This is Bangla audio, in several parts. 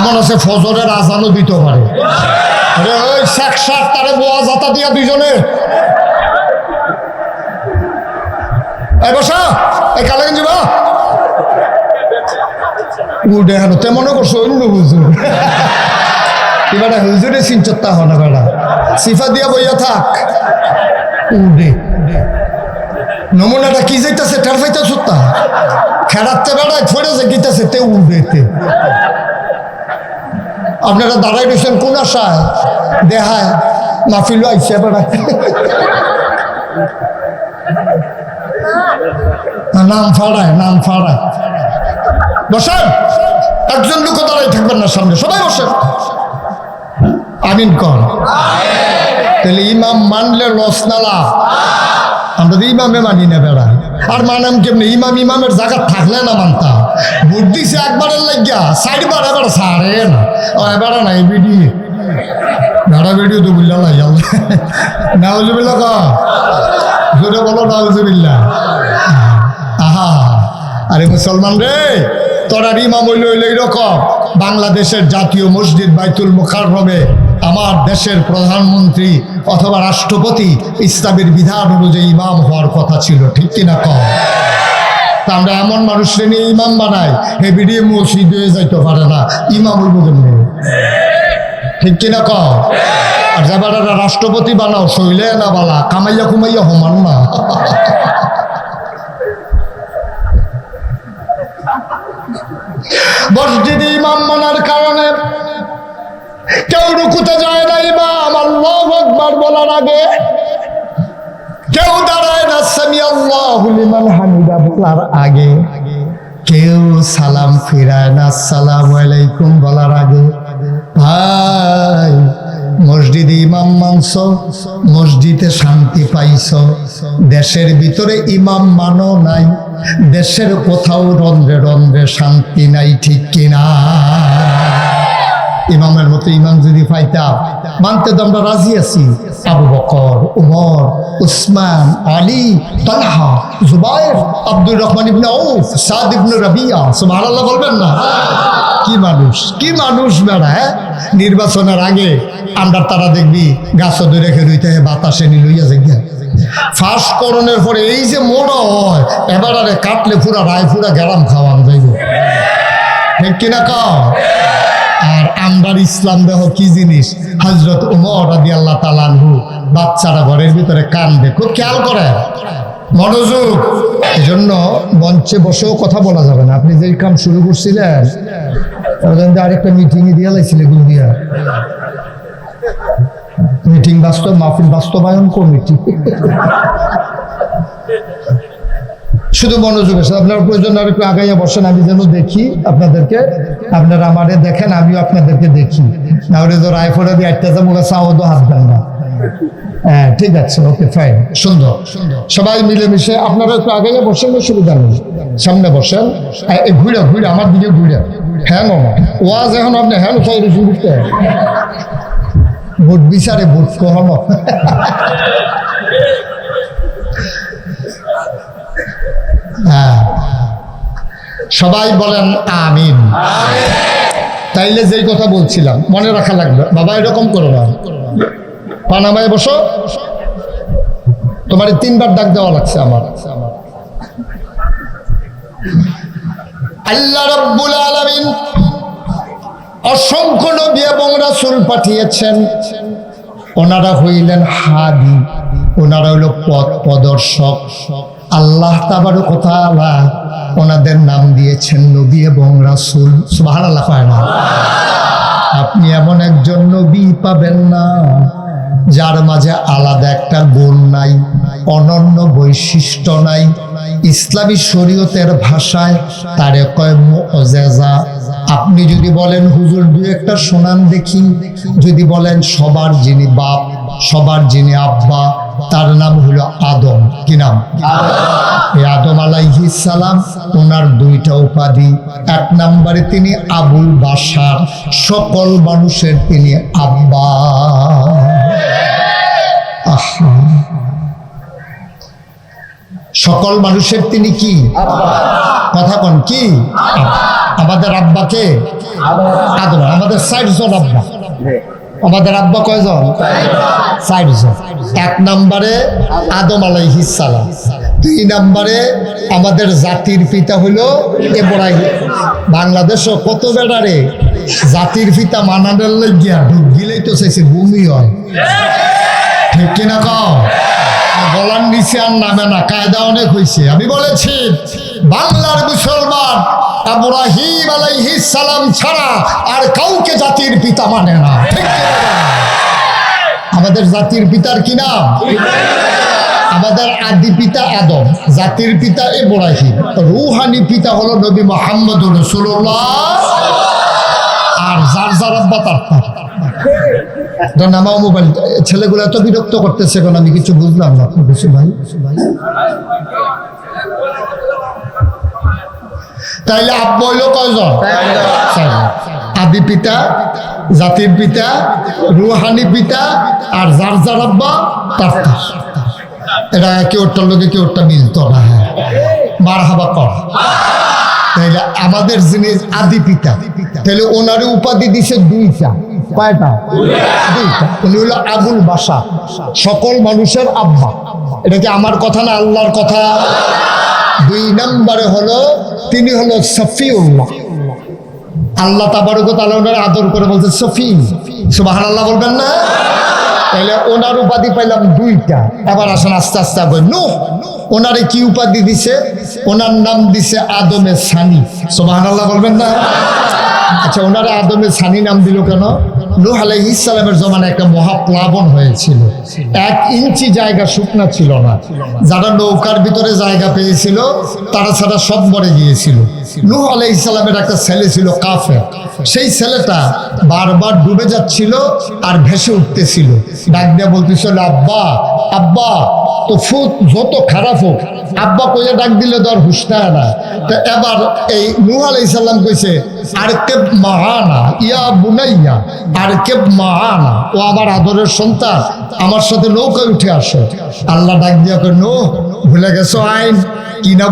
এমন আছে ফজরের আজানও দিতে পারে। আরে ওই শেখ সার তারে বোয়া জাতা দিয়া দুইজনে এই বসা এই কালে যাবা উঠে হেন তে মনে করছো অন্য হুজুর এবার হুজুরে চিনচত্তা হনা বেড়া সিফা দিয়া বইয়া থাক উঠে নমুনাটা কি যাইতেছে টের পাইতে সত্তা খেড়াতে বেড়ায় ফেড়েছে গিতেছে তে উঠেতে আপনারা দাঁড়াই রয়েছেন কোন আশায় দেহায় মাহফিল আইসে বেড়ায় নাম ফাড়ায় বসেন একজন লোক দাঁড়াই থাকবেন না সামনে সবাই বসেন আমিন কর তাহলে ইমাম মানলে লস নালা আমরা তো ইমামে মানি না বেড়া আর মানাম কেমনি ইমামের জায়গা থাকলে না মানতাম ভোট দিছে একবারের লাগিয়া সাইড বার এবার সারে না এবার নাই ভিডিও বেড়া ভিডিও তো বুঝলাম না নাউজুবিল্লাহ জোরে বলো নাউজুবিল্লাহ আহা আরে মুসলমান রে তোরা ইমাম হইল এইরকম বাংলাদেশের জাতীয় মসজিদ বাইতুল মুকাররমে আমার দেশের প্রধানমন্ত্রী অথবা রাষ্ট্রপতি ইসলামের বিধান অনুযায়ী ইমাম হওয়ার কথা ছিল, ঠিক কিনা কম? তা আমরা এমন মানুষকে নিয়ে ইমাম বানাই হে ভিডিও মসজিদ হয়ে যাইতে পারে না, ইমাম হইব কেমনি? ঠিক কিনা কম? আর যাবার রাষ্ট্রপতি বানাও শৈলে না বালা কামাইয়া কুমাইয়া হমান না। মসজিদে ইমাম মানার কারণে কেউ রুকুতে যায় না ইমাম আল্লাহু আকবার বলার আগে, কেউ দাঁড়ায় না সামি আল্লাহু লিমান হামিদা বলার আগে, কেউ সালাম ফিরায় না আসসালামু আলাইকুম বলার আগে। ভাই মসজিদে ইমাম মানছ, মসজিদে শান্তি পাইছ, দেশের ভিতরে ইমাম মানো নাই, দেশের কোথাও রন্ধ্রে রন্ধ্রে শান্তি নাই, ঠিক কিনা? ইমামের মতো ইমাম যদি পাইতাম মানতে তো আমরা রাজি আছি। আবু বকর, উমর, উসমান, আলী, তালহা, জুবায়ের, আব্দুর রহমান ইবনে আউফ, সাদ ইবনে রাবিয়া, সুবহানাল্লাহ বলবেন না? কি মানুষ, কি মানুষ বেড়া। নির্বাচনের আগে আমরা তারা দেখবি গাছ ধরে রেখে রইতে বাতাসে লইয়া যাই ফাঁস করণের পরে এই যে মোড়া হয় এবার আরে কাটলে পুরা রায় পুরা গেলাম খাওয়ান যাইব, ঠিক কিনা কাও? আর আমরার ইসলাম দেহ কি জিনিস। হযরত ওমর রাদিয়াল্লাহু তাআলা আনহু বাচ্চারা ঘরের ভিতরে কান্দে, খুব খেয়াল করে, মনোযোগ। এই জন্য মঞ্চে বসেও কথা বলা যাবে না। আপনি যে কাম শুরু করছিলেন আরেকটা মিটিংয়ে দিয়ে লাইছিল এগুলো দিয়া, মিটিং বাস্তব মাহফিল বাস্তবায়ন কমিটি। শুধু মনোযোগের সাথে আপনার প্রয়োজন আর একটু আগাইয়া বসেন, আমি যেন দেখি আপনাদেরকে, আপনারা আমারে দেখেন আমিও আপনাদেরকে দেখি। না হলে তো রায়ফোড়া দিয়ে একটা মুখে চাওয়া হাত দেন না। হ্যাঁ ঠিক আছে, ওকে ফাইন, সুন্দর সুন্দর। সবাই মিলেমিশে আপনারা একটু আগাইয়া বসেন, সুবিধা নেই, সামনে বসেন, ঘুরে ঘুরে আমার দিকে ঘুরে। হ্যাঁ মামা ওয়াজ এখন আপনি হ্যাঁ উঠাই শুরু করতে ভোট বিচারে ভোট কম। হ্যাঁ সবাই বলেন আমিন। তাইলে যেই কথা বলছিলাম মনে রাখা লাগবে, বাবা এরকম করো না, পানামায় বসো, তোমার 3 বার ডাক দেওয়া লাগছে আমার। আল্লাহ রাব্বুল আলামিন অসংখ্য নবী এবং রাসূল পাঠিয়েছেন, ওনারা হইলেন হাদি, ওনারা হইল পথ প্রদর্শক। আল্লাহ তাবারক ওয়া তাআলা ওনাদের নাম দিয়েছেন নবী এবং রাসূল। সুবহানাল্লাহ। আপনি এমন একজন নবী পাবেন না যার মাঝে আলাদা একটা গুণ নাই, অনন্য বৈশিষ্ট্য নাই। ইসলামী শরীয়তের ভাষায় তারে কয় মুআজিজা। আপনি যদি বলেন হুজুর 2-1টা শোনান দেখি, যদি বলেন সবার যিনি বাপ, সবার যিনি আব্বা, তার নাম হলো আদম। কি নাম? এই আদম আলাইহিস সালাম, ওনার 2টা উপাধি। 1 নম্বরে তিনি আবুল বাশার, সকল মানুষের তিনি আব্বা। সকল মানুষের তিনি কি কথা কন কি আমাদের আব্বাকে আদম আমাদের 60 জন আব্বা আমাদের আব্বা কয়জন 60 জন এক নম্বরে আদম আলাইহিস সালাম দুই নম্বরে আমাদের জাতির পিতা হলো ইব্রাহিম বাংলাদেশও কত বেড়ারে জাতির পিতা মানানোর লাগিয়া ঢুক গিলেই তো চাইছে ভূমি হয় ঠিক কিনা কও গলার নিচে আর নামে না কায়দা অনেক হয়েছে আমি বলেছি বাংলার মুসলমান ইব্রাহিম আলাইহিস সালাম ছাড়া আর কাউকে জাতির পিতা মানে না ঠিক আমাদের জাতির পিতার কি নাম আমাদের আদি পিতা আদম জাতির পিতা ইব্রাহিম রূহানি পিতা হলো নবী মুহাম্মদুর রাসূলুল্লাহ আর যার যার আব্বা তার নামাও মোবাইল ছেলেগুলো এত বিরক্ত করতেছে এখন আমি কিছু বুঝলাম না কিছু ভাই তাইলে আব্বা হইল কয়জন আদি পিতা জাতির পিতা রুহানি পিতা আর যার যার আব্বা তার এটা কেউটার লোকে কেউটা মিলতো না মারহাবা কর তাইলে আমাদের যিনি আদি পিতা তাহলে ওনারে উপাধি দিছে দুইটা কয়টা দুইটা উনি হলো আবুল বাশার সকল মানুষের আব্বা এটা কি আমার কথা না আল্লাহর কথা দুই নম্বরে হলো তিনি হলো সফিউল্লাহ আল্লাহ তাবারক ওয়া তাআলা ওনার আদর করে বলছে সফি সুবহানাল্লাহ বলবেন না তাহলে ওনার উপাধি পাইলাম দুইটা এবার আসেন আস্তে আস্তে নূহ ওনারে কি উপাধি দিছে ওনার নাম দিছে আদমে সানি সুবহানাল্লাহ বলবেন না আচ্ছা ওনারা আদমে সানি নাম দিল কেন নূহ আলাইহিস সালামের জমানায় একটা মহাপ্লাবন হয়েছিল 1 ইঞ্চি জায়গা শুকনা ছিল না যারা নৌকার ভিতরে জায়গা পেয়েছিল তারা ছাড়া সব মরে গিয়েছিল নূহ আলাইহিস সালামের একটা ছেলে ছিল কাফের সেই ছেলেটা বারবার ডুবে যাচ্ছিল আর ভেসে উঠতেছিল ডাক দিয়ে বলতেছিল আব্বা আব্বা তো ফুট যত খারাপ হোক আব্বা কইয়া ডাক দিলে তো আর হুঁশটা না তো এবার এই নূহ আলাইহিস সালাম কইছে আরকেব মাহানা ইয়া বুনাইয়া আরকেব মাহানা ও আমার আদরের সন্তান আমার সাথে নৌকায় উঠে আসে আল্লাহ ডাক দিয়া কই নূহ ভুলে গেছো আইন কি না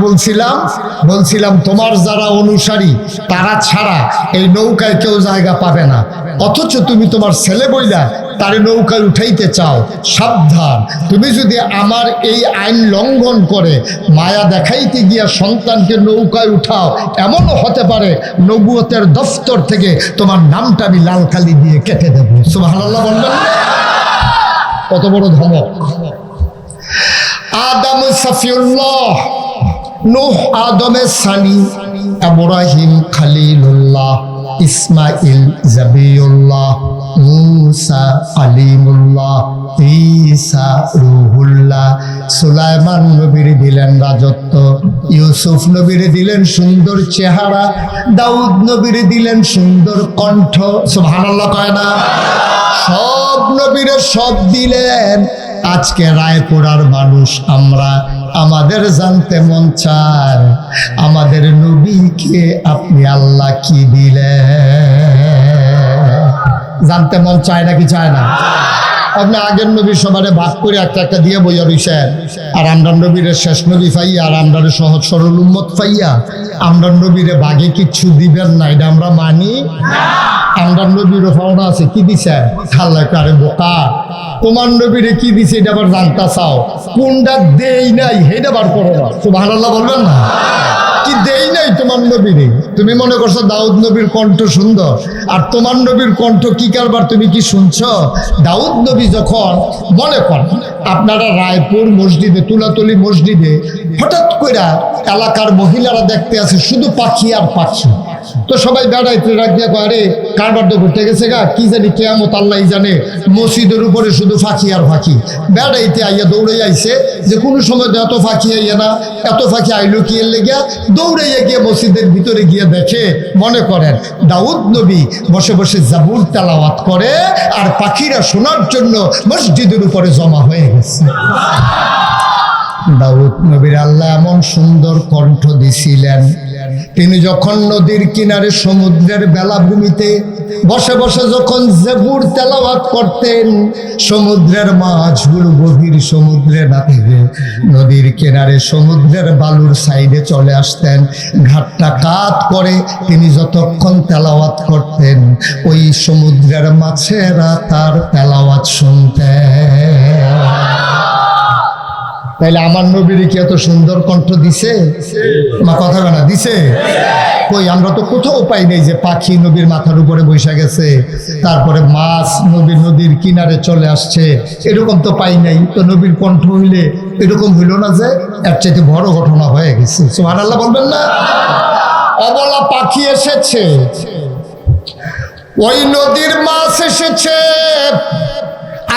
বলছিলাম তোমার যারা অনুসারী তারা ছাড়া এই নৌকায় কেউ জায়গা পাবে না অথচ তুমি তোমার ছেলে বইলা তারে নৌকায় উঠাইতে চাও সাবধান তুমি যদি আমার এই আইন লঙ্ঘন করে মায়া দেখাইতে গিয়া সন্তানকে নৌকায় উঠাও এমনও হতে পারে নবুয়তের দফতর থেকে তোমার নামটা আমি লাল কালি দিয়ে কেটে দেবো সুবহানাল্লাহ বলবেন কত বড় ধমক আদম সফিউল্লাহ নূহ আদমে সানি ইব্রাহিম খলিলুল্লাহ ইসমাইল জাবিউল্লাহ মুসা কালিমুল্লাহ ঈসা রূহুল্লাহ সুলাইমান নবীর দিলেন রাজত্ব ইউসুফ নবীর দিলেন সুন্দর চেহারা দাউদ নবীর দিলেন সুন্দর কণ্ঠ সুবহানাল্লাহ কয় না সব নবীরে সব দিলেন আজকে রায়পুরার মানুষ আমরা আমাদের জানতে মন চায় আমাদের নবীকে আপনি আল্লাহ কি দিলেন জানতে মন চায় নাকি চায় না আপনি আগের নবীর সবারে ভাগ করে একটা একটা দিয়ে বইয়া রইছেন আর আমরা নবীরে শেষ নবী পাইয়া আর আমরা সহজ সরল উম্মত পাইয়া আমরা নবীরে ভাগে কিচ্ছু দিবেন না এটা আমরা মানি আমরা নবীর পাওনা আছে কি দিছে খাল্লা কারে বোকা তোমার নবীরে কি দিছে এটা আবার জানতে চাও কোনটা দেই নাই সেটা বার করো না সুবহানাল্লাহ বলবেন না কি দেই নাই তোমার নবীরে তুমি মনে করছো দাউদ নবীর কণ্ঠ সুন্দর আর তোমার নবীর কণ্ঠ কি কারবার তুমি কি শুনছো দাউদ নবী যখন মনে করেন আপনারা রায়পুর মসজিদে তুলাতলি মসজিদে হঠাৎ করে এলাকার মহিলারা দেখতে আসে শুধু পাখি আর পাখি তো সবাই বেড়াইতে রাখিয়া আরে কারবার তো ঘুরতে গেছে গা কি জানি কেয়ামত আল্লাহ জানে মসজিদের উপরে শুধু ফাঁকি আর ফাঁকি বেড়াইতে আইয়া দৌড়ে আইছে যে কোনো সময় এত ফাঁকি আইয়া না এত ফাঁকি আইলো কি এর লেগিয়া দৌড়াইয়া গিয়ে মসজিদের ভিতরে গিয়ে দেখে মনে করেন দাউদ নবী বসে বসে জাবুর তেলাওয়াত করে আর পাখিরা শোনার জন্য মসজিদের উপরে জমা হয়ে গেছে দাউদ নবীর আল্লাহ এমন সুন্দর কণ্ঠ দিছিলেন, তিনি যখন নদীর কিনারে সমুদ্রের বেলাভূমিতে বসে বসে যখন জেবুর তেলাওয়াত করতেন, সমুদ্রের মাছগুলো গভীর সমুদ্রে না থেকে নদীর কিনারে সমুদ্রের বালুর সাইডে চলে আসতেন। ঘাটটা কাত করে তিনি যতক্ষণ তেলাওয়াত করতেন, ওই সমুদ্রের মাছেরা তার তেলাওয়াত শুনতেন। তাইলে আমার নবীর কি এত সুন্দর কণ্ঠ দিছে? মা কথা বলা দিছে কই? আমরা তো কোথাও পাই নাই যে পাখি নবীর মাথার উপরে বসে গেছে, তারপরে মাছ নদীর কিনারে চলে আসছে, এরকম তো পাই নাই। তো নবীর কণ্ঠ হইলে এরকম হইল না যে এর চাইতে বড় ঘটনা হয়ে গেছে। সুবহানাল্লাহ বলবেন না? অবলা পাখি এসেছে, ওই নদীর মাছ এসেছে।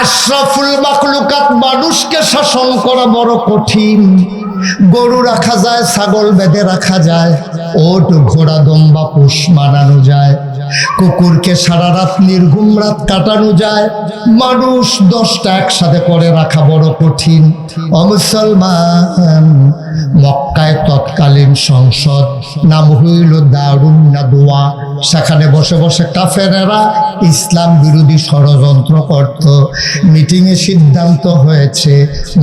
আশরাফুল মাখলুকাত মানুষকে শাসন করা বড় কঠিন। গরু রাখা যায়, ছাগল বেঁধে রাখা যায়, ওট ঘোড়া দম্বা পোষ মানানো যায়, কুকুরকে সারা রাত নির্ঘুম রাত কাটানো যায়, মানুষ 10টা একসাথে করে রাখা বড় কঠিন। অমুসলমান, মক্কায় তৎকালীন সংসদ নাম হইল দারুন নাদওয়া। সেখানে বসে বসে কাফেরেরা ইসলাম বিরোধী ষড়যন্ত্র করত। মিটিংয়ে সিদ্ধান্ত হয়েছে,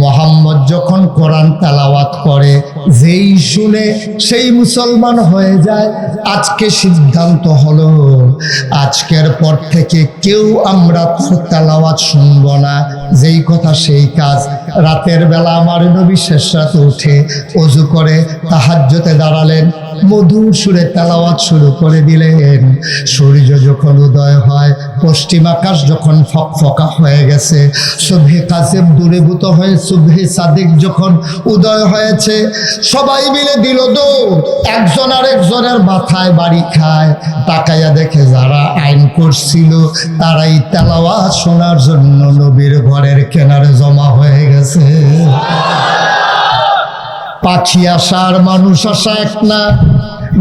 মুহাম্মদ যখন কোরআন তেলাওয়াত করে যেই শুনে সেই মুসলমান হয়ে যায়। আজকে সিদ্ধান্ত হলো, আজকের পর থেকে কেউ আমরা তেলাওয়াত শুনব না, যেই কথা সেই কাজ। রাতের বেলা আমার নবী শেষ রাতে উঠে ওযু করে তাহাজ্জুদে দাঁড়ালেন, মধুর সুরে তেলাওয়াত শুরু করে দিলেন। সূর্য যখন উদয় হয়, পশ্চিম আকাশ যখন ফকফকা হয়ে গেছে, সুবহে কাসেম দূরীভূত হয়ে সুবহে সাদিক যখন উদয় হয়েছে, সবাই মিলে দিল দৌড়। একজন আরেকজনের মাথায় বাড়ি খায়। তাকাইয়া দেখে যারা আইন করছিল তারাই তেলাওয়াত শোনার জন্য নবীর ঘরের কিনারে জমা হয়ে গেছে। পাখি আসা আর মানুষ আসা এক না,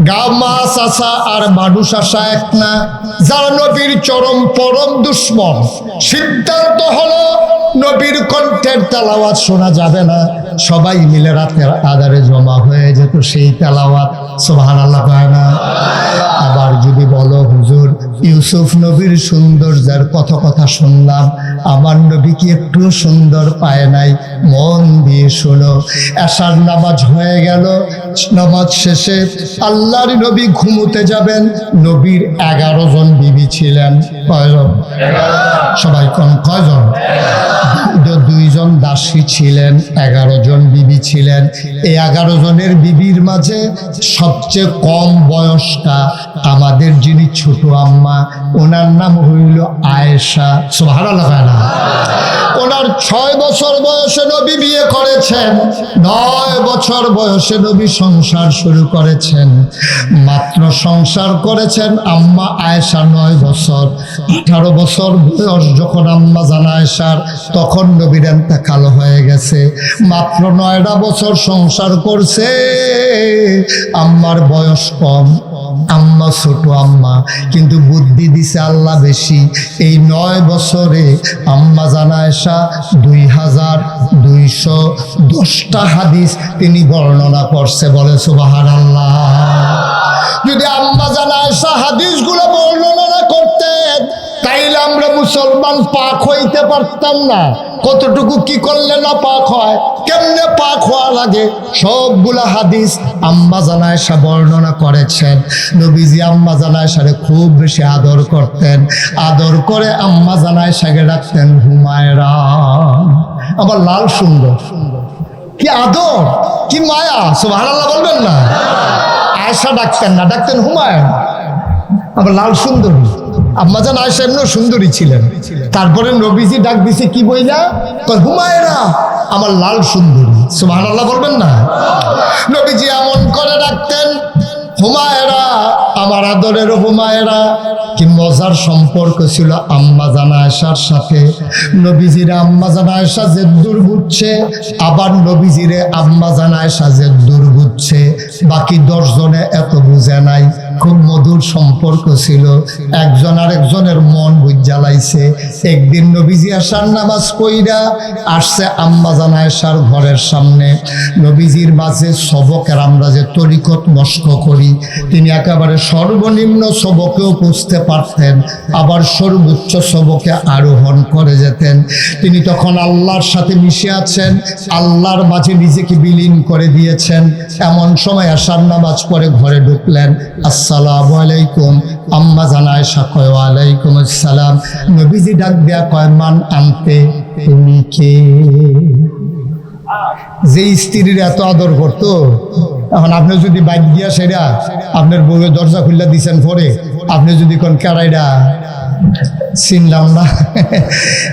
গা মাছ আসা আর মানুষ আসা এক না। যারা নবীর চরম পরম দুশ্মন, সিদ্ধান্ত হলো নবীর কণ্ঠের তেলাওয়াত শোনা যাবে না। সবাই মিলে রাতের আধারে জমা হয়ে যেত সেই তেলাওয়াত। সুবহানাল্লাহ কয় না? আবার যদি বলো হুজুর ইউসুফ নবীর সৌন্দর্যের কথা শুনলাম, আমার নবী কি একটু সুন্দর পায় নাই? মন দিয়ে শোনো। এশার নামাজ হয়ে গেল, নামাজ শেষে আল্লাহর নবী ঘুমোতে যাবেন। নবীর 11 জন বিবি ছিলেন। কয়জন? সবাই কোন কয়জন? 2 জন দাসী ছিলেন, 11 জন বিবি ছিলেন। এই 11 জনের বিবির মাঝে সবচেয়ে কম বয়স্কা আমাদের যিনি ছোট আম্মা, ওনার নাম হইল আয়েশা। সুবহানাল্লাহ। ওনার 6 বছর বয়সে নবী বিয়ে করেছেন, 9 বছর বয়সে নবী সংসার শুরু করেছেন। মাত্র সংসার করেছেন আম্মা আয়েশা 9 বছর। 18 বছর বয়স যখন আম্মা জানা আয়েশার, তখন নবীর ইন্তেকাল হয়ে গেছে। মাত্র 9টা বছর সংসার করছে। আম্মার বয়স কম, আম্মা ছোট আম্মা, কিন্তু বুদ্ধি দিছে আল্লাহ বেশি। এই 9 বছরে আম্মা জানা আয়েশা 2210টা হাদিস তিনি বর্ণনা করছে। বলে সুবহানাল্লাহ। যদি আম্মা জানা আয়েশা হাদিসগুলো বর্ণনা না করতেন, তাইলে আমরা মুসলমান পাক হইতে পারতাম না। কতটুকু কি করলে না পাক হয়, কেমনে পাক হওয়া লাগে, সবগুলা হাদিস আম্মা জানা আয়েশা বর্ণনা করেছেন। নবীজি আম্মা জানা আয়েশারে খুব বেশি আদর করতেন। আদর করে আম্মা জানা আয়েশাকে ডাকতেন হুমায়রা। আমার লাল সুন্দর, কি আদর, কি মায়া। সুবহানাল্লাহ বলবেন না? আয়েশা ডাকতেন না, ডাকতেন হুমায়রা। আমার লাল সুন্দরী। আম্মা জান আয়েশা এমনিও সুন্দরী ছিলেন। তারপরে নবীজি ডাক দিছে কি বইলা? কয় হুমায়রা, আমার লাল সুন্দরী। সুবহানাল্লাহ বলবেন না? নবীজি এমন করে ডাকতেন হুমায়রা, আমার আদরের হুমায়রা। কি মজার সম্পর্ক ছিল আম্মা জান আয়েশার সাথে। নবীজিরে আম্মা জান আয়েশা যে দূর বুঝছে, আবার নবীজিরে আম্মা জান আয়েশা যে দূর বুঝছে। বাকি 10 জনে এত বুঝে নাই। খুব মধুর সম্পর্ক ছিল, একজন আরেকজনের মন বুঝালাইছে। একদিন নবীজি আশার নামাজ পড়া আসছে আম্মা জান আয়েশার ঘরের সামনে। নবীজির মাঝে সবকের আমরা যে তরিকত মস্ক করি, তিনি একেবারে সর্বনিম্ন সবকেও বুঝতে পারতেন, আবার সর্বোচ্চ সবকে আরোহণ করে যেতেন। তিনি তখন আল্লাহর সাথে মিশে আছেন, আল্লাহর মাঝে নিজেকে বিলীন করে দিয়েছেন। এমন সময় আশার নামাজ পড়ে ঘরে ঢুকলেন। আসসালামু আলাইকুম। আম্মা জান আয়েশা কয় ওয়ালাইকুম আসসালাম। নবীজি ডাক দেয়া কয় মান আনতে, তুমি কে? যে স্ত্রীর এত আদর করতো, এখন আপনি যদি বাইক দিয়া সেরা আপনার বউয়ের দরজা খুললা দিচ্ছেন পরে, আপনি যদি কোন কেড়াইডা চিনলাম না,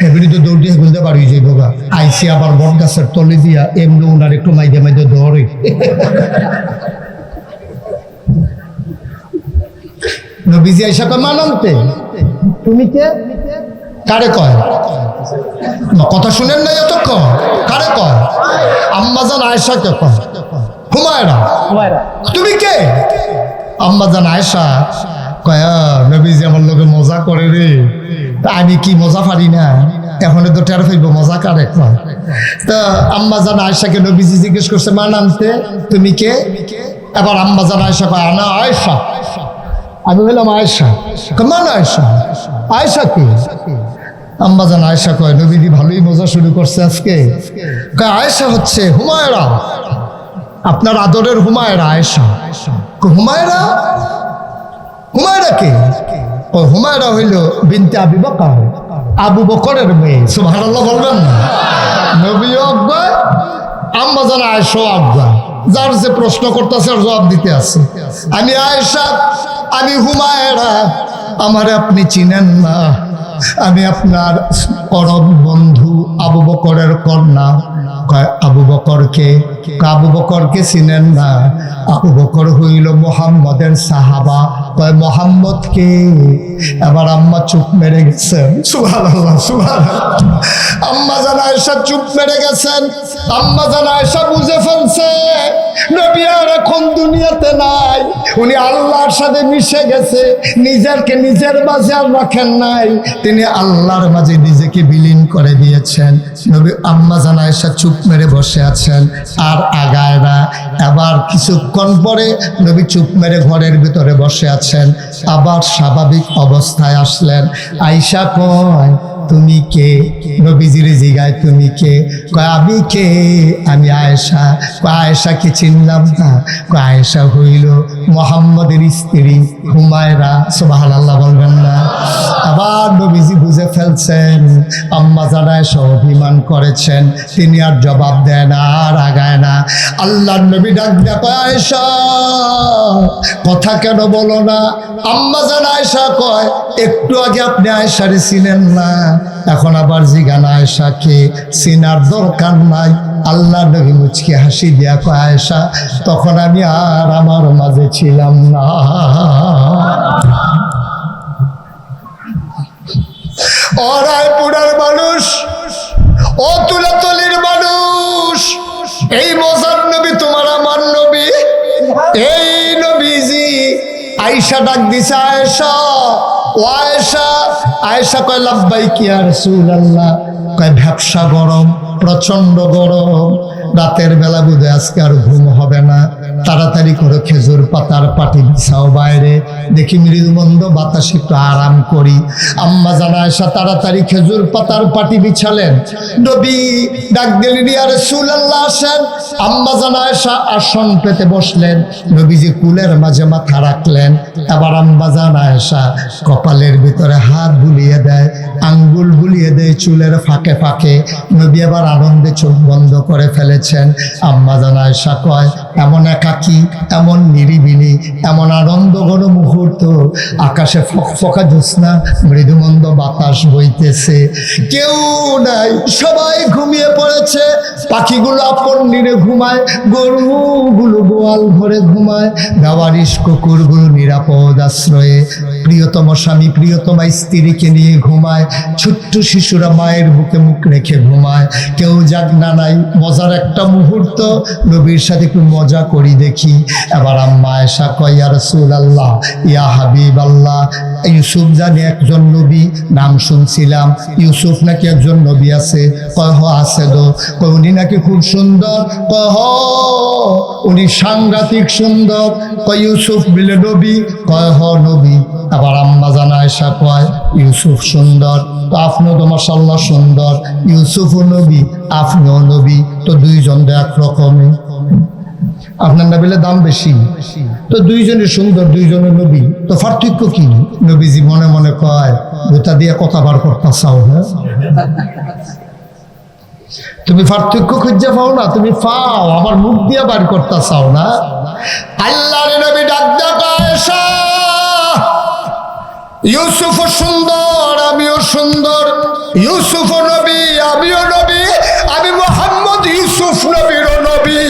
এমনি তো দৌড় দিয়ে খুলতে পারি যে বাবা আইসি আবার বট গাছের তলে দিয়া এমনি ওনার একটু মাইদে মাইদে ধরে। নবীজি আয়েশা কয় মান আনতে, তুমি কে? কারে কয়? কথা শুনেন না এতক্ষণ? কারে কয়? আম্মা জান আয়েশাকে কয়। হুমায়রা, তুমি কে? আম্মা জান আয়েশা কয় নবীজি আমার লোকে মজা করে রে, তা আমি কি মজা পারি না? এখন তো টের ফেলব মজা কারে কয়। তা আম্মা জান আয়েশাকে নবীজি জিজ্ঞেস করছে মান আনতে, তুমি কে? এবার আম্মা জান আয়েশা কয় আনা আয়েশা, আমি বললাম আয়েশা। মান আয়েশা, আয়েশা কি? আম্মা জান আয়েশা কয় নবীজি ভালোই মজা শুরু করছে আজকে। আয়েশা হচ্ছে হুমায়রা, আপনার আদরের হুমায়রা আয়েশা। হুমায়রা? হুমায়রা কে? ও হুমায়রা হইল বিনতে আবু বকর, আবু বকরের মেয়ে। সুবহানাল্লাহ বলবেন না? নবীও অজ্ঞা, আম্মা জান আয়েশাও অজ্ঞা। যার যে প্রশ্ন করতেছে আর জবাব দিতে আছে। আমি আয়েশা, আমি হুমায়রা, আমারে আপনি চিনেন না, আমি আপনার পরম বন্ধু আবু বকরের কন্যা। আবু বকরকে? আবু বকরকে চিনেন না? আবু বকর হইল মুহাম্মদের সাহাবা। কয় মোহাম্মদ কে? এবার আম্মা চুপ মেরে গেছেন। সুবহানাল্লাহ, সুবহানাল্লাহ। আম্মা জান আয়েশা চুপ মেরে গেছেন। আম্মা জান আয়েশা বুঝে ফেলছে নবী আর এখন দুনিয়াতে নাই, উনি আল্লাহর সাথে মিশে গেছে, নিজেকে নিজের মাঝে আর রাখেন নাই, তিনি আল্লাহর মাঝে নিজেকে বিলীন করে দিয়েছেন। নবী আম্মা জান আয়েশা চুপ মেরে বসে আছেন, আর আগায় না। আবার কিছুক্ষণ পরে নবী চুপ মেরে ঘরের ভিতরে বসে আছেন, আবার স্বাভাবিক অবস্থায় আসলেন। আয়েশা কয় তুমি কে? নবীজির জিগায় তুমি কে? কয় আমি কে? আমি আয়েশা। কয় আয়েশাকে চিনলাম না। কয় আয়েশা হইল মুহাম্মদের স্ত্রী হুমায়রা। সুবহানাল্লাহ বলবেন না? আবার নবীজি বুঝে ফেলছেন আম্মা জান আয়েশা অভিমান করেছেন, তিনি আর জবাব দেয় না, আর আগায় না। আল্লাহর নবী ডাক দেয় কয় আয়েশা কথা কেন বলো না? আম্মা জান আয়েশা কয় একটু আগে আপনি আয়েশারে চিনেন না, এখন আবার জিগান আয়েশাকে? চিনার দরকার নাই। আল্লাহ নবী মুচকি হাসি দিয়া কয় আয়েশা তখন আমি আর আমার মাঝে ছিলাম না। ও রায়পুরের মানুষ, ও তুলাতলির মানুষ, এই মজার নবী তোমার আমার নবী, এই নবীজি। আয়েশা ডাক দিছে আয়েশা, ও আয়েশা। আয়েশা কয় লাব্বাইক ইয়া রাসূলুল্লাহ। কয় ব্যবসা গরম, প্রচন্ড গরম, রাতের বেলা বুঝে আজকে আর ঘুম হবে না, তাড়াতাড়ি করে খেজুর পাতার পাটি বিছাও বাইরে, দেখি মৃদুমন্দ বাতাস একটু আরাম করি। আম্মা জান আয়েশা তাড়াতাড়ি খেজুর পাতার পাটি বিছালেন। নবী ডাক দিলেন ইয়া রাসূলুল্লাহ আসেন। আম্মা জান আয়েশা আসন পেতে বসলেন, নবীজি কুলের মাঝে মাথা রাখলেন। এবার আম্মা জান আয়েশা কপালের ভিতরে হাত বুলিয়ে দেয়, আঙ্গুল বুলিয়ে দেয় চুলের ফাঁকে ফাঁকে। নবী এবার আনন্দে চোখ বন্ধ করে ফেলেছেন। আম্মা জান আয়েশা কয় এমন একাকী, এমন নিরিবিলি, এমন আনন্দঘন মুহূর্ত, আকাশে ফকফকা জ্যোৎস্না, মৃদুমন্দ বাতাস বইতেছে, কেউ নাই, সবাই ঘুমিয়ে পড়েছে। পাখিগুলো আপন নিরে ঘুমায়, গরুগুলো গোয়াল ঘরে ঘুমায়, বেওয়ারিশ কুকুরগুলো নিরাপদ আশ্রয়ে, প্রিয়তম স্বামী প্রিয়তমা স্ত্রীকে নিয়ে ঘুমায়, ছোট্ট শিশুরা শিশুরা মায়ের বুকে মুখ রেখে ঘুমায়, কেউ জাগনা নাই। মজার একটা মুহূর্ত, নবীর সাথে একটু মজা করি দেখি। এবার আম্মা আয়েশা কয়, ইয়া রাসূলুল্লাহ, ইয়া হাবিবাল্লাহ, ইউসুফ জানি একজন নবী, নাম শুনছিলাম, ইউসুফ নাকি একজন নবী আছে? কয় হ আছে দো। কয় উনি নাকি খুব সুন্দর? কয় হ উনি সাংঘাতিক সুন্দর। কয় ইউসুফ বিলে নবী? কয় হ নবী। আবার আম্মা জান আয়েশা কয়, ইউসুফ সুন্দর তো আপনিও তো মাশাআল্লাহ সুন্দর, ইউসুফও নবী আপনিও নবী, তো দুইজন তো একরকমই। আপনার নাবিলে দাম বেশি, তো দুইজনে সুন্দর, দুইজনে নবী, তো পার্থক্য কি? নবীজি মনে মনে কয়, গোটা দিয়ে কথা বার করতে চাও? হ্যাঁ, তুমি পার্থক্য খুঁজে পাও না, তুমি পাও, আমার মুখ দিয়ে বার করতে চাও না। আল্লাহর নবী ডাক ডাক আয়েশা, ইউসুফ সুন্দর আমিও সুন্দর, ইউসুফ নবী আমিও নবী, আমি মুহাম্মদ ইউসুফ নবীর নবী।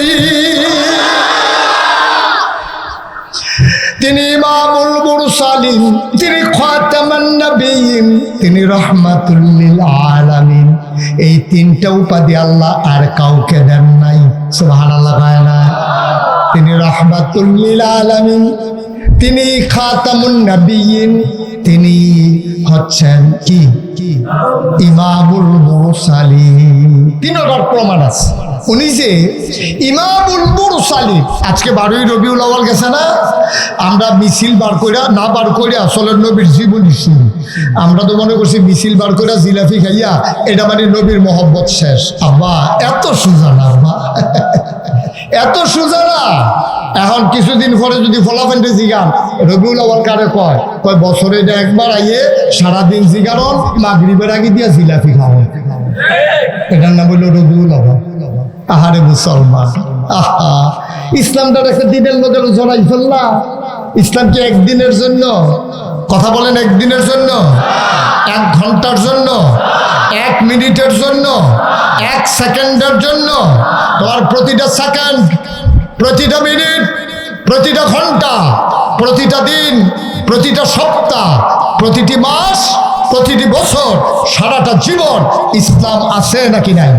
তিনি ইমামুল মুরসালিন, তিনি খাতামান নবিয়্যিন, তিনি রাহমাতুল লিল আলামিন। এই তিনটা উপাধি আল্লাহ আর কাউকে দেন নাই। সুবহানাল্লাহ কয় না? তিনি রাহমাতুল লিল আলামিন, তিনি খাতামুন নবিয়্যিন, তিনি হচ্ছেন কি ইমামুল মুরসালিন। তিনটার প্রমাণ আছে। উনি যে ইমামুল মুরসালিন, আজকে 12ই রবিউল আউয়াল গেছে না, আমরা মিছিল বার কইরা না বার কইরা আসলে নবীর জীবনী শুনি। আমরা তো মনে করছি মিছিল বার কইরা জিলাপি খাইয়া এটা মানে নবীর মহব্বত শেষ। আব্বা এত সোজা না, আব্বা এত সোজা না। এখন কিছুদিন পরে যদি ফলাফেন্টে জিগান রবিউল আউয়াল কারে কয়, কয় বছরে একবার আইয়ে সারাদিন জিগারন, মাগরিবের আগে দিয়া জিলাপি খাওয়া, এটার নাম হইল রবিউল আউয়াল। আহারে মুসলমান, আহা, ইসলামটা একটা দিনের লোকের জড়াই ফেললা। ইসলাম কি একদিনের জন্য? কথা বলেন, একদিনের জন্য, 1 ঘন্টার জন্য, 1 মিনিটের জন্য, 1 সেকেন্ডের জন্য? তোমার প্রতিটা সেকেন্ড, প্রতিটা মিনিট, প্রতিটা ঘন্টা, প্রতিটা দিন, প্রতিটা সপ্তাহ, প্রতিটি মাস, প্রতিটি বছর, সারাটা জীবন ইসলাম আছে নাকি নাই?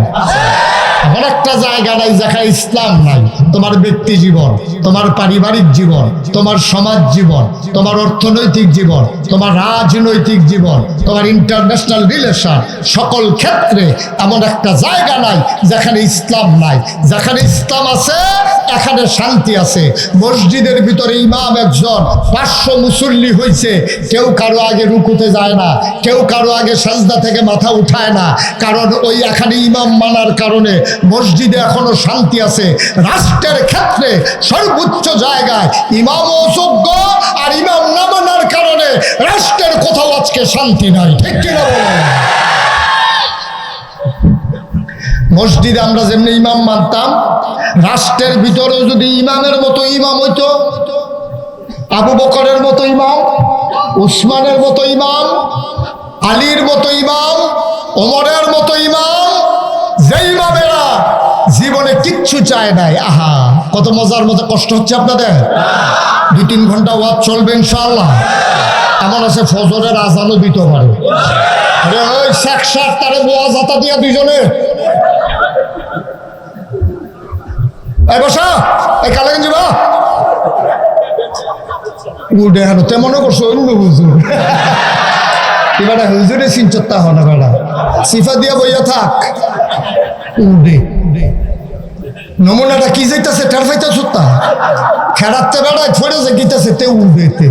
এমন একটা জায়গা নাই যেখানে ইসলাম নাই। তোমার ব্যক্তি জীবন, তোমার পারিবারিক জীবন, তোমার সমাজ জীবন, তোমার অর্থনৈতিক জীবন, তোমার রাজনৈতিক জীবন, তোমার ইন্টারন্যাশনাল রিলেশন, সকল ক্ষেত্রে এমন একটা জায়গা নাই যেখানে ইসলাম নাই। যেখানে ইসলাম আছে এখানে শান্তি আছে। মসজিদের ভিতরে ইমাম একজন, 500 মুসল্লি হয়েছে, কেউ কারো আগে রুকুতে যায় না, কেউ কারো আগে সাজদা থেকে মাথা উঠায় না, কারণ ওই এখানে ইমাম মানার কারণে মসজিদে এখনো শান্তি আছে। রাষ্ট্রের ক্ষেত্রে সর্বোচ্চ জায়গায় ইমামও যোগ্য, আর ইমাম না মানার কারণে রাষ্ট্রের কোথাও আজকে শান্তি নাই। ঠিক কিনা বলেন? মসজিদে আমরা যেমনি ইমাম মানতাম, রাষ্ট্রের ভিতরেও যদি ইমামের মতো ইমাম হইতো, আবু বকরের মতো ইমাম, উসমানের মতো ইমাম, আলীর মতো ইমাম, ওমরের মতো ইমাম, যে ইমামেরা জীবনে কিচ্ছু চায় নাই। আহা, কত মজার মতো। কষ্ট হচ্ছে আপনাদের? 2-3 ঘন্টা ওয়াজ চলবে ইনশাআল্লাহ। এমন আছে ফজরের আজানও দিতে পারে। আরে ওই শেখ সাহেব তারে ওয়াজ হাতা দিয়া দুইজনে, এই বসা, এই কালে গেঞ্জি বা উঠে হেন তে মনে করছো অন্য হুজুর। এবার হুজুরে চিনচত্তা হয় না, বেড়া সিফা দিয়া বইয়া থাক। উঠে নমুনাটা কি যাইতেছে টের পাইতেছ? তা খেড়াতে বেড়ায় ফেড়েছে গিতেছে তে উঠেতে।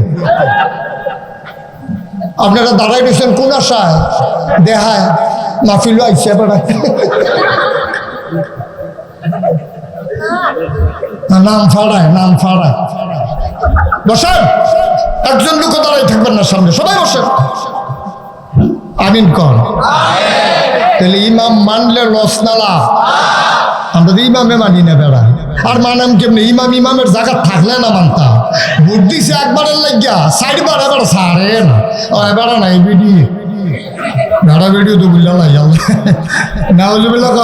আপনারা দাঁড়াই রয়েছেন কোন আশায়? দেখায় মাহফিল আইসে বেড়ায়, নাম ফাড়ায়, নাম ফাড়ায়। বসেন, একজন লোক দাঁড়াই থাকবেন না সামনে, সবাই বসেন। আমিন কর। তাহলে ইমাম মানলে লস না লাভ? আমরা তো ইমামে মানি না বেড়া, আর মানাম কেমনি? ইমাম ইমামের জায়গা থাকলে না মানতাম। ভোট দিছে একবারের লাগিয়া, 4 বার এবার সারে না, এবার নাই ভিডিও বেড়া, ভিডিও তো বুঝলা লাই নাউজুবিল্লাহ ক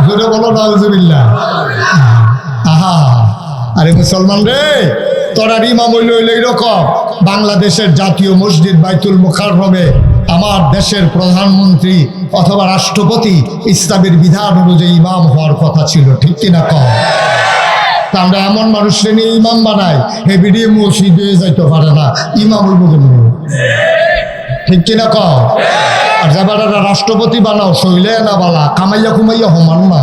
জোরে বলো নাউজুবিল্লাহ। আহা, আরে মুসলমান রে, তোরা ইমাম হইল এইরকম। বাংলাদেশের জাতীয় মসজিদ বাইতুল মুকাররমে আমার দেশের প্রধানমন্ত্রী অথবা রাষ্ট্রপতি ইসলামের বিধান অনুযায়ী ইমাম হওয়ার কথা ছিল, ঠিক কিনা কম? তা আমরা এমন মানুষকে নিয়ে ইমাম বানাই, হে ভিডিও মসজিদ হয়ে যাইতে পারে না, ইমাম হইব কেমন? ঠিক কিনা কম? আর যাবার রাষ্ট্রপতি বানাও, শৈলে না বালা, কামাইয়া কুমাইয়া হমান না।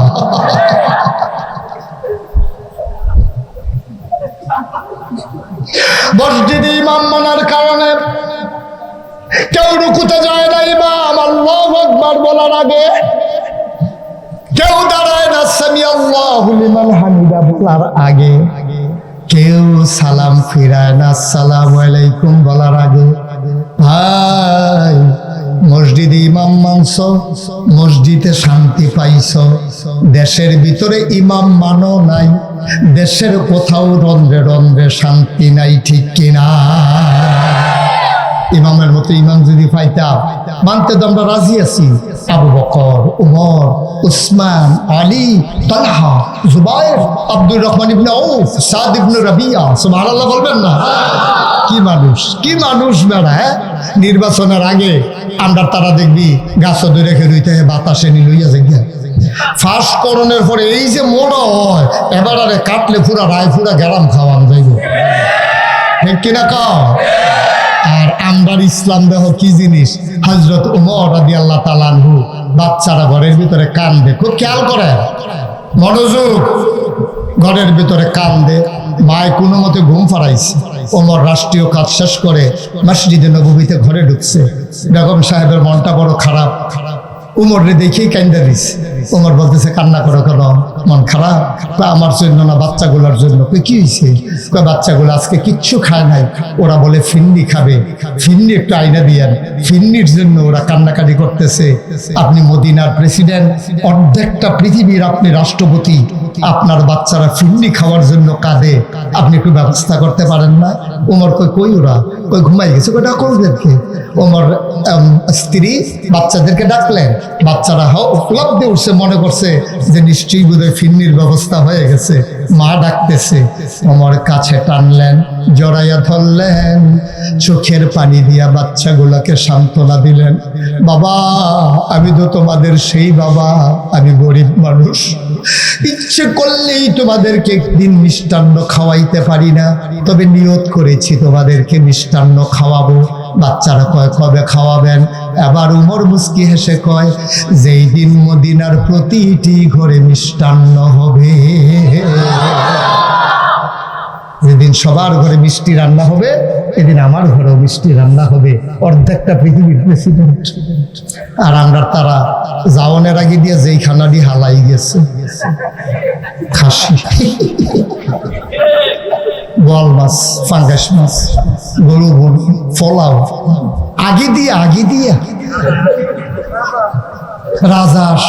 মসজিদে ইমাম মানার কারণে কেউ রুকুতে যায় না, ইমাম আল্লাহু আকবার বলার আগে কেউ দাঁড়ায় না সামি আল্লাহু লিমান হামিদা বলার আগে, কেউ সালাম ফিরায় না আসসালামু আলাইকুম বলার আগে। ভাই, মসজিদে ইমাম মানছ, মসজিদে শান্তি পাইছ, দেশের ভিতরে ইমাম মানো নাই, দেশের কোথাও রন্ধ্রে রন্ধ্রে শান্তি নাই, ঠিক কিনা? ইমামের মতো ইমাম যদি পাইতাম, মানতে তো আমরা রাজি আছি। আবু বকর, উমর, উসমান, আলী, তালহা, জুবায়ের, আব্দুর রহমান ইবনে আউফ, সাদ ইবনে রাবিয়া, সুবহানাল্লাহ বলবেন না? কি মানুষ, কি মানুষ বেড়া! নির্বাচনের আগে আমরা তারা দেখবি গাছ ধরে রেখে রইতে বাতাসে লইয়া যাই। ফাঁস করণের পরে এই যে মোড় হয়, এবার আরে কাটলে পুরা রায় পুরা গেরাম খাওয়ান যাইব, ঠিক কিনা কও? আর আমরার ইসলাম দেহ কি জিনিস। হযরত ওমর রাদিয়াল্লাহু তাআলা আনহু বাচ্চারা ঘরের ভিতরে কান্দে, খুব খেয়াল করে, মনোযোগ, ঘরের ভিতরে কান্দে, মায় কোনো মতে ঘুম ফারাইছে। ওমর রাষ্ট্রীয় কাজ শেষ করে মসজিদে নববীতে ঘরে ঢুকছে, বেগম সাহেবের মনটা বড় খারাপ, উমরে দেখেই কান্দা দিছে। ওমর বলতেছে, কান্না করো কেন, মন খারাপ? আমার জন্য না, বাচ্চাগুলোর জন্য। কি হয়েছে? বাচ্চাগুলো আজকে কিচ্ছু খায় নাই, ওরা বলে ফিন্নি খাবে, ফিন্নি একটু আইনা দিয়েন, ফিন্নির জন্য ওরা কান্নাকাটি করতেছে। আপনি মদিনার প্রেসিডেন্ট, অর্ধেকটা পৃথিবীর আপনি রাষ্ট্রপতি, আপনার বাচ্চারা ফিন্নি খাওয়ার জন্য কাঁদে, আপনি একটু ব্যবস্থা করতে পারেন না? ওমর কই ওরা কই ঘুমাই গেছে, কই ডাকো ওদেরকে। ওমর স্ত্রী বাচ্চাদেরকে ডাকলেন, বাচ্চারা উপলব্ধি উঠছে, মনে করছে যে নিশ্চয়ই বোধহয় ফিন্নির ব্যবস্থা হয়ে গেছে। মা ডাকতেছে, ওমর কাছে টানলেন, জড়াইয়া ধরলেন, চোখের পানি দিয়া বাচ্চাগুলোকে সান্ত্বনা দিলেন। বাবা, আমি তো তোমাদের সেই বাবা, আমি গরিব মানুষ, ইচ্ছে করলেই তোমাদেরকে একদিন মিষ্টান্ন খাওয়াইতে পারি না, তবে নিয়ত করেছি তোমাদেরকে মিষ্টান্ন খাওয়াবো। বাচ্চারা কয়, কবে খাওয়াবেন? এবার উমর মুস্কি হেসে কয়, যেই দিন মদিনার প্রতিটি ঘরে মিষ্টান্ন হবে, যেদিন সবার ঘরে মিষ্টি রান্না হবে, এদিন আমার ঘরেও মিষ্টি রান্না হবে। অর্ধেকটা পৃথিবীর প্রেসিডেন্ট, আর আমরা তারা যাওয়ানের আগে দিয়ে যেই খানাটি হালাই গেছে, খাসি, বোয়াল মাছ, ফাঙ্গাস মাছ, গরু বোন, পোলাও, আগে দিয়ে রাজহাঁস।